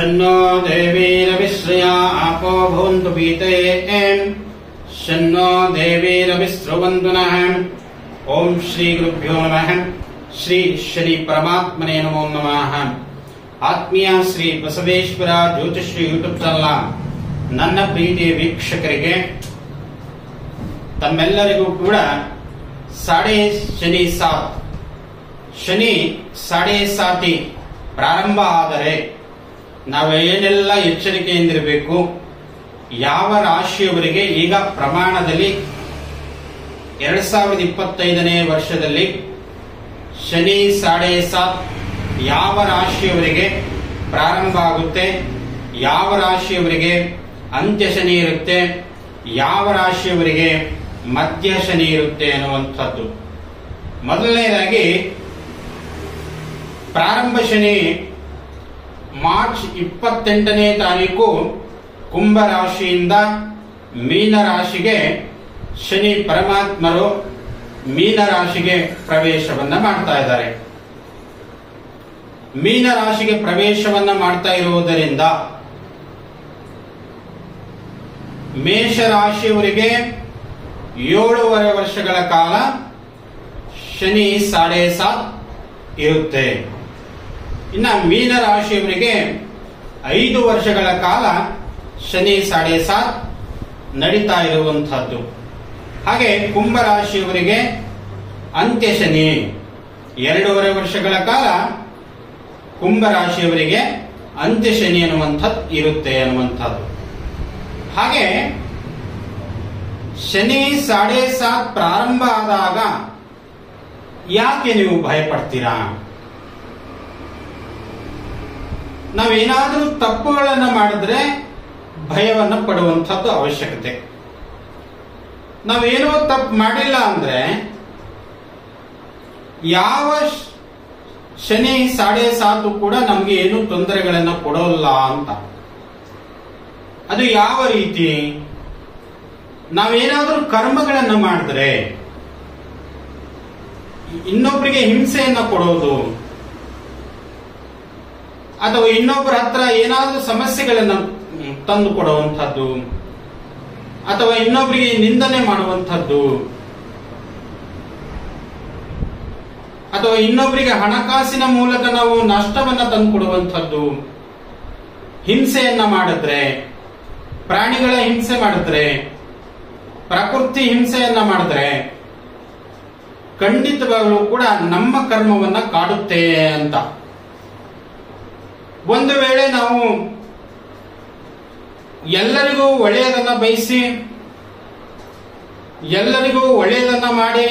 शन्नो देवीरविश्रया आपो भवन्तु पीते शन्नो देवीरविस्रवन्तु नः। ओम श्री गुरुभ्यो नमः। श्री शनि परमात्मने नमो नमः। ಆತ್ಮೀಯ ಶ್ರೀ ಬಸವೇಶ್ವರ ಜ್ಯೋತಿಷ್ಯ ಯೂಟ್ಯೂಬ್ ಚಾನಲ್ ನನ್ನ ಪ್ರೀತಿಯ ವೀಕ್ಷಕರಿಗೆ ತಮ್ಮೆಲ್ಲರಿಗೂ ಕೂಡ ಸಾಡೆ ಶನಿ ಸಾತ್ ಶನಿ ಸಾಡೆ ಸಾತಿ ಪ್ರಾರಂಭ ಆದರೆ ನಾವು ಏನೆಲ್ಲ ಎಚ್ಚರಿಕೆಯಿಂದಿರಬೇಕು, ಯಾವ ರಾಶಿಯವರಿಗೆ ಈಗ ಪ್ರಮಾಣದಲ್ಲಿ 2025ನೇ ವರ್ಷದಲ್ಲಿ ಶನಿ ಸಾಡೆ ಸಾತ್ ಯಾವ ರಾಶಿಯವರಿಗೆ ಪ್ರಾರಂಭ ಆಗುತ್ತೆ, ಯಾವ ರಾಶಿಯವರಿಗೆ ಅಂತ್ಯ ಶನಿ ಇರುತ್ತೆ, ಯಾವ ರಾಶಿಯವರಿಗೆ ಮಧ್ಯ ಶನಿ ಇರುತ್ತೆ ಅನ್ನುವಂಥದ್ದು. ಮೊದಲನೇದಾಗಿ ಪ್ರಾರಂಭ ಶನಿ ಮಾರ್ಚ್ 28ನೇ ತಾರೀಕು ಕುಂಭ ರಾಶಿಯಿಂದ ಮೀನ ರಾಶಿಗೆ ಶನಿ ಪರಮಾತ್ಮರು ಮೀನ ರಾಶಿಗೆ ಪ್ರವೇಶವನ್ನ ಮಾಡ್ತಾ ಇದ್ದಾರೆ. ಮೀನ ರಾಶಿಗೆ ಪ್ರವೇಶವನ್ನ ಮಾಡ್ತಾ ಇರುವುದರಿಂದ ಮೇಷ ರಾಶಿಯವರಿಗೆ 7.5 ವರ್ಷಗಳ ಕಾಲ ಶನಿ ಸಾಡೆ ಸಾತ್ ಇರುತ್ತೆ. ಇನ್ನ ಮೀನ ರಾಶಿಯವರಿಗೆ 5 ವರ್ಷಗಳ ಕಾಲ ಶನಿ ಸಾಡೆ ಸಾತ್ ನಡೀತಾ ಇರುವಂತಹದ್ದು. ಹಾಗೆ ಕುಂಭ ರಾಶಿಯವರಿಗೆ ಅಂತ್ಯ ಶನಿ 2.5 ವರ್ಷಗಳ ಕಾಲ ಕುಂಭ ರಾಶಿಯವರಿಗೆ ಅಂತ್ಯ ಶನಿ ಅನ್ನುವಂಥದ್ದು ಇರುತ್ತೆ ಅನ್ನುವಂಥದ್ದು. ಹಾಗೆ ಶನಿ ಸಾಡೆ ಸಾತ್ ಪ್ರಾರಂಭ ಆದಾಗ ಯಾಕೆ ನೀವು ಭಯಪಡ್ತೀರಾ? ನಾವೇನಾದ್ರೂ ತಪ್ಪುಗಳನ್ನು ಮಾಡಿದ್ರೆ ಭಯವನ್ನ ಪಡುವಂಥದ್ದು ಅವಶ್ಯಕತೆ. ನಾವೇನೋ ತಪ್ಪು ಮಾಡಿಲ್ಲ ಅಂದ್ರೆ ಯಾವ ಶನಿ ಸಾಡೆ ಸಾತು ಕೂಡ ನಮ್ಗೆ ಏನು ತೊಂದರೆಗಳನ್ನ ಕೊಡೋಲ್ಲ ಅಂತ. ಅದು ಯಾವ ರೀತಿ? ನಾವೇನಾದ್ರೂ ಕರ್ಮಗಳನ್ನ ಮಾಡಿದ್ರೆ ಇನ್ನೊಬ್ಬರಿಗೆ ಹಿಂಸೆಯನ್ನ ಕೊಡೋದು, ಅಥವಾ ಇನ್ನೊಬ್ಬರ ಹತ್ರ ಏನಾದ್ರೂ ಸಮಸ್ಯೆಗಳನ್ನ ತಂದು ಕೊಡುವಂಥದ್ದು, ಅಥವಾ ಇನ್ನೊಬ್ಬರಿಗೆ ನಿಂದನೆ ಮಾಡುವಂಥದ್ದು, ಅಥವಾ ಇನ್ನೊಬ್ಬರಿಗೆ ಹಣಕಾಸಿನ ಮೂಲಕ ನಾವು ನಷ್ಟವನ್ನ ತಂದುಕೊಡುವಂಥದ್ದು, ಹಿಂಸೆಯನ್ನ ಮಾಡಿದ್ರೆ, ಪ್ರಾಣಿಗಳ ಹಿಂಸೆ ಮಾಡಿದ್ರೆ, ಪ್ರಕೃತಿ ಹಿಂಸೆಯನ್ನ ಮಾಡಿದ್ರೆ ಖಂಡಿತವಾಗಲೂ ಕೂಡ ನಮ್ಮ ಕರ್ಮವನ್ನ ಕಾಡುತ್ತೆ ಅಂತ. ಒಂದು ವೇಳೆ ನಾವು ಎಲ್ಲರಿಗೂ ಒಳ್ಳೆಯದನ್ನ ಬಯಸಿ, ಎಲ್ಲರಿಗೂ ಒಳ್ಳೆಯದನ್ನ ಮಾಡಿ,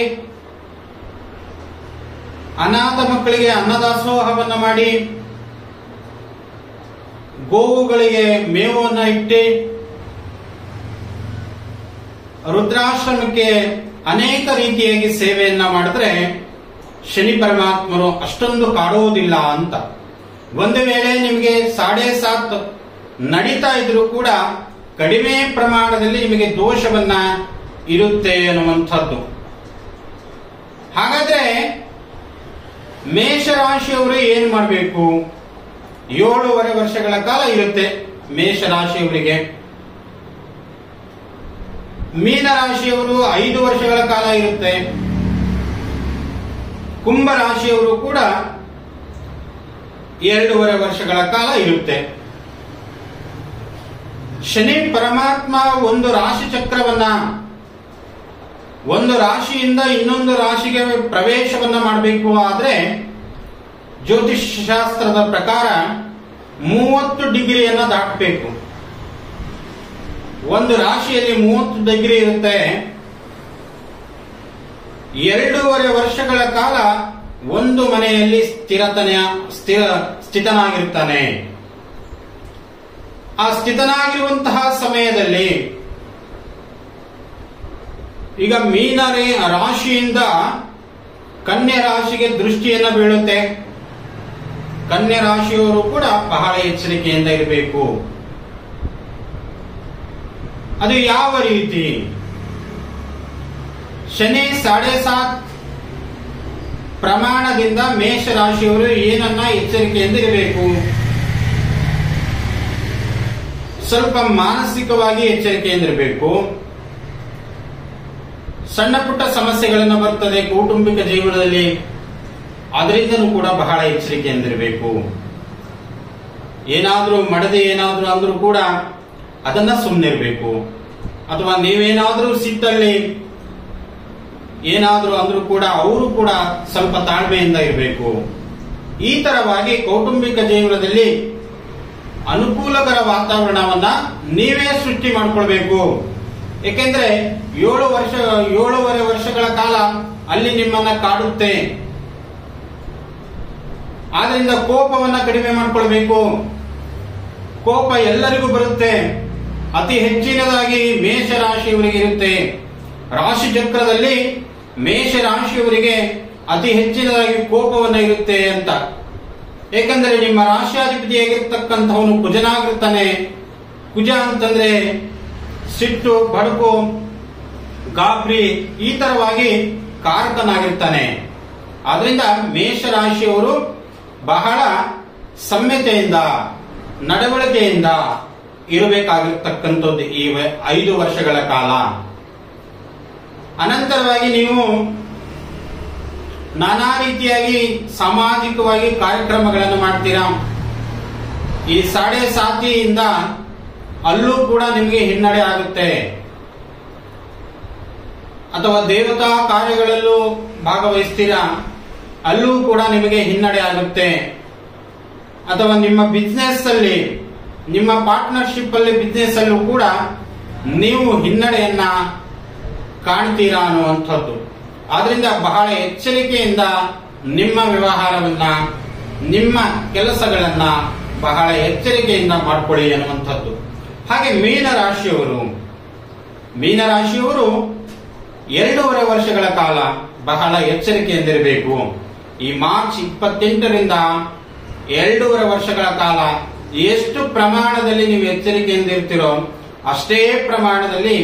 ಅನಾಥ ಮಕ್ಕಳಿಗೆ ಅನ್ನದಾಸೋಹವನ್ನ ಮಾಡಿ, ಗೋವುಗಳಿಗೆ ಮೇವನ್ನ ಇಟ್ಟು, ರುದ್ರಾಶ್ರಮಕ್ಕೆ ಅನೇಕ ರೀತಿಯಾಗಿ ಸೇವೆಯನ್ನ ಮಾಡಿದ್ರೆ ಶನಿ ಪರಮಾತ್ಮರು ಅಷ್ಟೊಂದು ಕಾಡುವುದಿಲ್ಲ ಅಂತ. ಒಂದು ವೇಳೆ ನಿಮಗೆ ಸಾಡೆ ಸಾತ್ ನಡೀತಾ ಇದ್ರೂ ಕೂಡ ಕಡಿಮೆ ಪ್ರಮಾಣದಲ್ಲಿ ನಿಮಗೆ ದೋಷವನ್ನ ಇರುತ್ತೆ ಅನ್ನುವಂಥದ್ದು. ಹಾಗಾದ್ರೆ ಮೇಷರಾಶಿಯವರು ಏನ್ ಮಾಡಬೇಕು? 7.5 ವರ್ಷಗಳ ಕಾಲ ಇರುತ್ತೆ ಮೇಷರಾಶಿಯವರಿಗೆ. ಮೀನ ರಾಶಿಯವರು 5 ವರ್ಷಗಳ ಕಾಲ ಇರುತ್ತೆ. ಕುಂಭ ರಾಶಿಯವರು ಕೂಡ 2.5 ವರ್ಷಗಳ ಕಾಲ ಇರುತ್ತೆ. ಶನಿ ಪರಮಾತ್ಮ ಒಂದು ರಾಶಿ ಚಕ್ರವನ್ನ ಒಂದು ರಾಶಿಯಿಂದ ಇನ್ನೊಂದು ರಾಶಿಗೆ ಪ್ರವೇಶವನ್ನ ಮಾಡಬೇಕು ಆದ್ರೆ ಜ್ಯೋತಿಷ್ಯ ಶಾಸ್ತ್ರದ ಪ್ರಕಾರ 30 ಡಿಗ್ರಿಯನ್ನ ದಾಟಬೇಕು. ಒಂದು ರಾಶಿಯಲ್ಲಿ 30 ಡಿಗ್ರಿ ಇರುತ್ತೆ. 2.5 ವರ್ಷಗಳ ಕಾಲ ಒಂದು ಮನೆಯಲ್ಲಿ ಸ್ಥಿತನಾಗಿರ್ತಾನೆ. ಆ ಸ್ಥಿತನಾಗಿರುವಂತಹ ಸಮಯದಲ್ಲಿ ಈಗ ಮೀನ ರಾಶಿಯಿಂದ ಕನ್ಯಾ ರಾಶಿಗೆ ದೃಷ್ಟಿಯನ್ನ ಬೀಳುತ್ತೆ. ಕನ್ಯಾ ರಾಶಿಯವರು ಕೂಡ ಬಹಳ ಎಚ್ಚರಿಕೆಯಿಂದ ಇರಬೇಕು. ಅದು ಯಾವ ರೀತಿ? ಶನಿ ಸಾಡೆ ಸಾತ್ ಪ್ರಮಾಣದಿಂದ ಮೇಷ ರಾಶಿಯವರು ಏನನ್ನ ಎಚ್ಚರಿಕೆಯಿಂದ ಇರಬೇಕು? ಸ್ವಲ್ಪ ಮಾನಸಿಕವಾಗಿ ಎಚ್ಚರಿಕೆಯಿಂದಿರಬೇಕು. ಸಣ್ಣ ಪುಟ್ಟ ಸಮಸ್ಯೆಗಳನ್ನು ಬರ್ತದೆ ಕೌಟುಂಬಿಕ ಜೀವನದಲ್ಲಿ, ಅದರಿಂದನೂ ಕೂಡ ಬಹಳ ಎಚ್ಚರಿಕೆಯಿಂದಿರಬೇಕು. ಏನಾದ್ರೂ ಮಾಡದೆ ಏನಾದ್ರೂ ಅಂದ್ರೂ ಕೂಡ ಅದನ್ನ ಸುಮ್ಮನಿರ್ಬೇಕು. ಅಥವಾ ನೀವೇನಾದ್ರೂ ಸಿಟ್ಟಲ್ಲಿ ಏನಾದ್ರೂ ಅಂದ್ರೂ ಕೂಡ ಅವರು ಕೂಡ ಸ್ವಲ್ಪ ತಾಳ್ಮೆಯಿಂದ ಇರಬೇಕು. ಈ ತರವಾಗಿ ಕೌಟುಂಬಿಕ ಜೀವನದಲ್ಲಿ ಅನುಕೂಲಕರ ವಾತಾವರಣವನ್ನ ನೀವೇ ಸೃಷ್ಟಿ ಮಾಡ್ಕೊಳ್ಬೇಕು. ಏಕೆಂದ್ರೆ 7.5 ವರ್ಷಗಳ ಕಾಲ ಅಲ್ಲಿ ನಿಮ್ಮನ್ನ ಕಾಡುತ್ತೆ. ಆದ್ರಿಂದ ಕೋಪವನ್ನ ಕಡಿಮೆ ಮಾಡ್ಕೊಳ್ಬೇಕು. ಕೋಪ ಎಲ್ಲರಿಗೂ ಬರುತ್ತೆ. ಅತಿ ಹೆಚ್ಚಿನದಾಗಿ ಮೇಷರಾಶಿಯವರಿಗೆ ಇರುತ್ತೆ. ರಾಶಿ ಚಕ್ರದಲ್ಲಿ ಮೇಷರಾಶಿಯವರಿಗೆ ಅತಿ ಹೆಚ್ಚಿನದಾಗಿ ಕೋಪವನ್ನ ಇರುತ್ತೆ ಅಂತ. ಏಕೆಂದ್ರೆ ನಿಮ್ಮ ರಾಶಿಯಾಧಿಪತಿಯಾಗಿರ್ತಕ್ಕಂಥವನು ಕುಜನಾಗಿರ್ತಾನೆ. ಕುಜ ಅಂತಂದ್ರೆ ಸಿಟ್ಟು, ಬಡಕು, ಗಾಬರಿ ಈ ತರವಾಗಿ ಕಾರಕನಾಗಿರ್ತಾನೆ. ಆದ್ರಿಂದ ಮೇಷರಾಶಿಯವರು ಬಹಳ ಸಂಯತೆಯಿಂದ ನಡವಳಿಕೆಯಿಂದ ಇರಬೇಕಾಗಿರ್ತಕ್ಕಂಥದ್ದು ಈ 5 ವರ್ಷಗಳ ಕಾಲ. ಅನಂತರವಾಗಿ ನೀವು ನಾನಾ ರೀತಿಯಾಗಿ ಸಾಮಾಜಿಕವಾಗಿ ಕಾರ್ಯಕ್ರಮಗಳನ್ನು ಮಾಡ್ತೀರಾ. ಈ 7.5 ಅಲ್ಲೂ ಕೂಡ ನಿಮಗೆ ಹಿನ್ನಡೆ ಆಗುತ್ತೆ. ಅಥವಾ ದೇವತಾ ಕಾರ್ಯಗಳಲ್ಲೂ ಭಾಗವಹಿಸ್ತೀರಾ, ಅಲ್ಲೂ ಕೂಡ ನಿಮಗೆ ಹಿನ್ನಡೆ ಆಗುತ್ತೆ. ಅಥವಾ ನಿಮ್ಮ ಬಿಸ್ನೆಸ್ ಅಲ್ಲಿ, ನಿಮ್ಮ ಪಾರ್ಟ್ನರ್ಶಿಪ್ ಅಲ್ಲಿ ಬಿಸ್ನೆಸ್ ಅಲ್ಲೂ ಕೂಡ ನೀವು ಹಿನ್ನಡೆಯನ್ನ ಕಾಣ್ತೀರಾ ಅನ್ನುವಂಥದ್ದು. ಆದ್ರಿಂದ ಬಹಳ ಎಚ್ಚರಿಕೆಯಿಂದ ನಿಮ್ಮ ವ್ಯವಹಾರವನ್ನ, ನಿಮ್ಮ ಕೆಲಸಗಳನ್ನ ಬಹಳ ಎಚ್ಚರಿಕೆಯಿಂದ ಮಾಡ್ಕೊಳ್ಳಿ ಅನ್ನುವಂಥದ್ದು. ಹಾಗೆ ಮೀನರಾಶಿಯವರು 2.5 ವರ್ಷಗಳ ಕಾಲ ಬಹಳ ಎಚ್ಚರಿಕೆಯಿಂದಿರಬೇಕು. ಈ ಮಾರ್ಚ್ 28ರಿಂದ 2.5 ವರ್ಷಗಳ ಕಾಲ ಎಷ್ಟು ಪ್ರಮಾಣದಲ್ಲಿ ನೀವು ಎಚ್ಚರಿಕೆಯಿಂದಿರ್ತೀರೋ ಅಷ್ಟೇ ಪ್ರಮಾಣದಲ್ಲಿ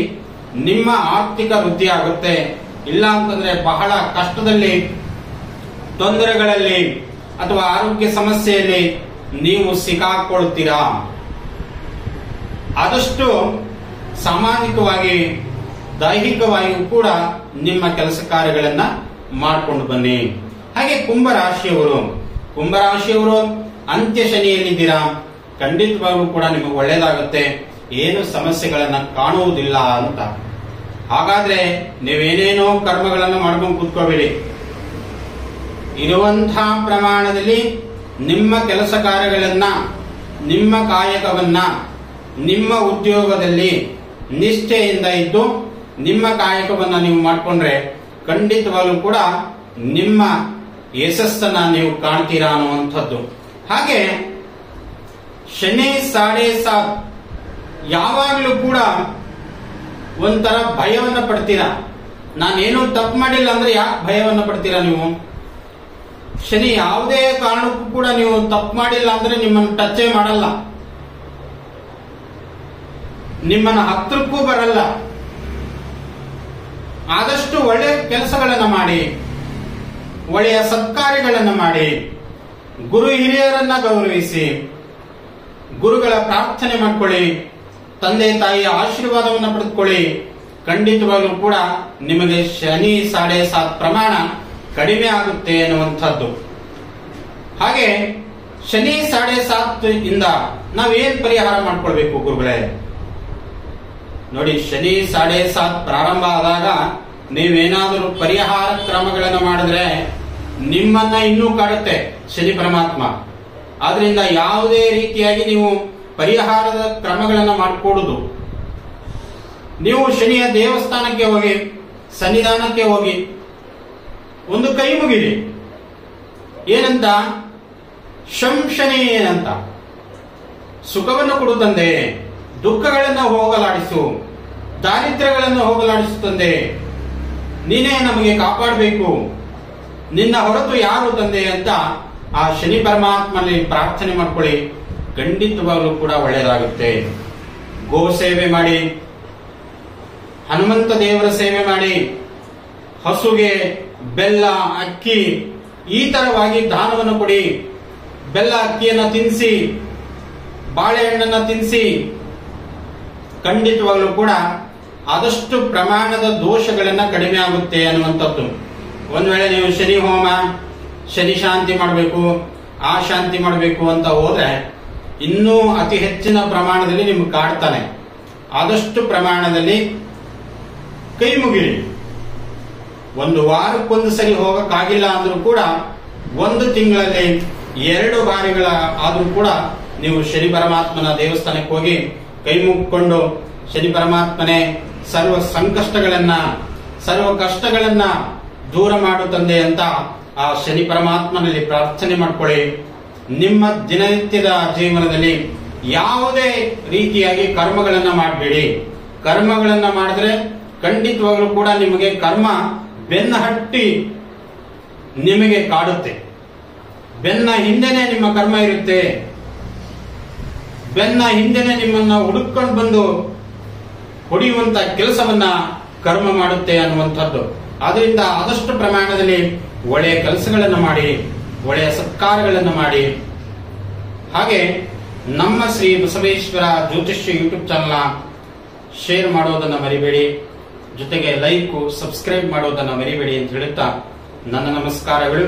ನಿಮ್ಮ ಆರ್ಥಿಕ ವೃದ್ಧಿ ಆಗುತ್ತೆ. ಇಲ್ಲ ಅಂತಂದ್ರೆ ಬಹಳ ಕಷ್ಟದಲ್ಲಿ, ತೊಂದರೆಗಳಲ್ಲಿ ಅಥವಾ ಆರೋಗ್ಯ ಸಮಸ್ಯೆಯಲ್ಲಿ ನೀವು ಸಿಕ್ಕಾಕೊಳ್ತೀರಾ. ಆದಷ್ಟು ಸಾಮಾಜಿಕವಾಗಿ, ದೈಹಿಕವಾಗಿಯೂ ಕೂಡ ನಿಮ್ಮ ಕೆಲಸ ಕಾರ್ಯಗಳನ್ನ ಮಾಡಿಕೊಂಡು ಬನ್ನಿ. ಹಾಗೆ ಕುಂಭರಾಶಿಯವರು ಅಂತ್ಯ ಶನಿಯಲ್ಲಿದ್ದೀರಾ. ಖಂಡಿತವಾಗೂ ಕೂಡ ನಿಮಗೆ ಒಳ್ಳೇದಾಗುತ್ತೆ. ಏನು ಸಮಸ್ಯೆಗಳನ್ನ ಕಾಣುವುದಿಲ್ಲ ಅಂತ. ಹಾಗಾದ್ರೆ ನೀವೇನೇನೋ ಕರ್ಮಗಳನ್ನು ಮಾಡ್ಕೊಂಡು ಕೂತ್ಕೋಬೇಡಿ. ಇರುವಂತಹ ಪ್ರಮಾಣದಲ್ಲಿ ನಿಮ್ಮ ಕೆಲಸ ಕಾರ್ಯಗಳನ್ನ, ನಿಮ್ಮ ಕಾಯಕವನ್ನ, ನಿಮ್ಮ ಉದ್ಯೋಗದಲ್ಲಿ ನಿಷ್ಠೆಯಿಂದ ಇದ್ದು ನಿಮ್ಮ ಕಾಯಕವನ್ನ ನೀವು ಮಾಡಿಕೊಂಡ್ರೆ ಖಂಡಿತವಾಗ್ಲೂ ಕೂಡ ನಿಮ್ಮ ಯಶಸ್ಸನ್ನ ನೀವು ಕಾಣ್ತೀರಾ ಅನ್ನುವಂಥದ್ದು. ಹಾಗೆ ಶನಿ 7.5 ಯಾವಾಗ್ಲೂ ಕೂಡ ಒಂಥರ ಭಯವನ್ನ ಪಡ್ತೀರಾ. ನಾನೇನು ತಪ್ಪು ಮಾಡಿಲ್ಲ ಅಂದ್ರೆ ಯಾಕೆ ಭಯವನ್ನ ಪಡ್ತೀರಾ ನೀವು? ಶನಿ ಯಾವುದೇ ಕಾರಣಕ್ಕೂ ಕೂಡ ನೀವು ತಪ್ಪು ಮಾಡಿಲ್ಲ ಅಂದ್ರೆ ನಿಮ್ಮನ್ನು ಟಚ್ಚೇ ಮಾಡಲ್ಲ, ನಿಮ್ಮನ್ನ ಹತ್ರಕ್ಕೂ ಬರಲ್ಲ. ಆದಷ್ಟು ಒಳ್ಳೆಯ ಕೆಲಸಗಳನ್ನ ಮಾಡಿ, ಒಳ್ಳೆಯ ಸತ್ಕಾರ್ಯಗಳನ್ನ ಮಾಡಿ, ಗುರು ಹಿರಿಯರನ್ನ ಗೌರವಿಸಿ, ಗುರುಗಳ ಪ್ರಾರ್ಥನೆ ಮಾಡ್ಕೊಳ್ಳಿ, ತಂದೆ ತಾಯಿಯ ಆಶೀರ್ವಾದವನ್ನು ಪಡೆದುಕೊಳ್ಳಿ. ಖಂಡಿತವಾಗ್ಲೂ ಕೂಡ ನಿಮಗೆ ಶನಿ 7.5 ಪ್ರಮಾಣ ಕಡಿಮೆ ಆಗುತ್ತೆ ಅನ್ನುವಂಥದ್ದು. ಹಾಗೆ ಶನಿ 7.5 ನಾವೇನ್ ಪರಿಹಾರ ಮಾಡ್ಕೊಳ್ಬೇಕು ಗುರುಗಳೇ? ನೋಡಿ, ಶನಿ 7.5 ಪ್ರಾರಂಭ ಆದಾಗ ನೀವೇನಾದರೂ ಪರಿಹಾರ ಕ್ರಮಗಳನ್ನು ಮಾಡಿದ್ರೆ ನಿಮ್ಮನ್ನ ಇನ್ನೂ ಕಾಡುತ್ತೆ ಶನಿ ಪರಮಾತ್ಮ. ಆದ್ರಿಂದ ಯಾವುದೇ ರೀತಿಯಾಗಿ ನೀವು ಪರಿಹಾರದ ಕ್ರಮಗಳನ್ನು ಮಾಡಿಕೊಡುದು. ನೀವು ಶನಿಯ ದೇವಸ್ಥಾನಕ್ಕೆ ಹೋಗಿ, ಸನ್ನಿಧಾನಕ್ಕೆ ಹೋಗಿ ಒಂದು ಕೈ ಮುಗಿರಿ. ಏನಂತ? ಶಂ ಶನಿ ಏನಂತ? ಸುಖವನ್ನು ಕೊಡು ತಂದೆ, ದುಃಖಗಳನ್ನು ಹೋಗಲಾಡಿಸು, ದಾರಿದ್ರ್ಯಗಳನ್ನು ಹೋಗಲಾಡಿಸು ತಂದೆ, ನೀನೇ ನಮಗೆ ಕಾಪಾಡಬೇಕು, ನಿನ್ನ ಹೊರತು ಯಾರು ತಂದೆ ಅಂತ ಆ ಶನಿ ಪರಮಾತ್ಮನಲ್ಲಿ ಪ್ರಾರ್ಥನೆ ಮಾಡ್ಕೊಳ್ಳಿ. ಖಂಡಿತವಾಗ್ಲೂ ಕೂಡ ಒಳ್ಳೆಯದಾಗುತ್ತೆ. ಗೋ ಸೇವೆ ಮಾಡಿ, ಹನುಮಂತ ದೇವರ ಸೇವೆ ಮಾಡಿ, ಹಸುಗೆ ಬೆಲ್ಲ, ಅಕ್ಕಿ ಈ ತರವಾಗಿ ದಾನವನ್ನು ಕೊಡಿ. ಬೆಲ್ಲ ಅಕ್ಕಿಯನ್ನ ತಿನ್ನಿಸಿ, ಬಾಳೆಹಣ್ಣನ್ನ ತಿನ್ನಿಸಿ, ಖಂಡಿತವಾಗ್ಲೂ ಕೂಡ ಆದಷ್ಟು ಪ್ರಮಾಣದ ದೋಷಗಳನ್ನ ಕಡಿಮೆ ಆಗುತ್ತೆ ಅನ್ನುವಂಥದ್ದು. ಒಂದ್ ವೇಳೆ ನೀವು ಶನಿ ಹೋಮ, ಶನಿ ಶಾಂತಿ ಮಾಡಬೇಕು, ಆ ಶಾಂತಿ ಮಾಡಬೇಕು ಅಂತ ಹೋದ್ರೆ ಇನ್ನೂ ಅತಿ ಹೆಚ್ಚಿನ ಪ್ರಮಾಣದಲ್ಲಿ ನಿಮ್ಗೆ ಕಾಡ್ತಾನೆ. ಆದಷ್ಟು ಪ್ರಮಾಣದಲ್ಲಿ ಕೈ ಮುಗಿರಿ. ಒಂದು ವಾರಕ್ಕೊಂದು ಸರಿ ಹೋಗಕ್ಕಾಗಿಲ್ಲ ಅಂದ್ರೂ ಕೂಡ ಒಂದು ತಿಂಗಳಲ್ಲಿ 2 ಬಾರಿಗಳ ಆದ್ರೂ ಕೂಡ ನೀವು ಶನಿ ಪರಮಾತ್ಮನ ದೇವಸ್ಥಾನಕ್ಕೆ ಹೋಗಿ ಕೈ ಮುಗಿಕೊಂಡು, ಶನಿ ಪರಮಾತ್ಮನೇ ಸರ್ವ ಸಂಕಷ್ಟಗಳನ್ನ, ಸರ್ವ ಕಷ್ಟಗಳನ್ನ ದೂರ ಮಾಡು ತಂದೆ ಅಂತ ಆ ಶನಿ ಪರಮಾತ್ಮನಲ್ಲಿ ಪ್ರಾರ್ಥನೆ ಮಾಡ್ಕೊಳ್ಳಿ. ನಿಮ್ಮ ದಿನನಿತ್ಯದ ಜೀವನದಲ್ಲಿ ಯಾವುದೇ ರೀತಿಯಾಗಿ ಕರ್ಮಗಳನ್ನ ಮಾಡಬೇಡಿ. ಕರ್ಮಗಳನ್ನ ಮಾಡಿದ್ರೆ ಖಂಡಿತವಾಗ್ಲೂ ಕೂಡ ನಿಮಗೆ ಕರ್ಮ ಬೆನ್ನ ಹಟ್ಟಿ ನಿಮಗೆ ಕಾಡುತ್ತೆ. ಬೆನ್ನ ಹಿಂದೆನೆ ನಿಮ್ಮ ಕರ್ಮ ಇರುತ್ತೆ. ಬೆನ್ನ ಹಿಂದೆನೆ ನಿಮ್ಮನ್ನ ಹುಡುಕೊಂಡು ಬಂದು ಹೊಡೆಯುವಂತ ಕೆಲಸವನ್ನ ಕರ್ಮ ಮಾಡುತ್ತೆ ಅನ್ನುವಂಥದ್ದು. ಆದ್ರಿಂದ ಆದಷ್ಟು ಪ್ರಮಾಣದಲ್ಲಿ ಒಳ್ಳೆಯ ಕೆಲಸಗಳನ್ನು ಮಾಡಿ, ಒಳ್ಳೆಯ ಸತ್ಕಾರಗಳನ್ನು ಮಾಡಿ. ಹಾಗೆ ನಮ್ಮ ಶ್ರೀ ಬಸವೇಶ್ವರ ಜ್ಯೋತಿಷ್ಯ ಯೂಟ್ಯೂಬ್ ಚಾನಲ್ನ ಶೇರ್ ಮಾಡೋದನ್ನ ಮರಿಬೇಡಿ. ಜೊತೆಗೆ ಲೈಕ್, ಸಬ್ಸ್ಕ್ರೈಬ್ ಮಾಡೋದನ್ನ ಮರಿಬೇಡಿ ಅಂತ ಹೇಳುತ್ತಾ ನನ್ನ ನಮಸ್ಕಾರಗಳು.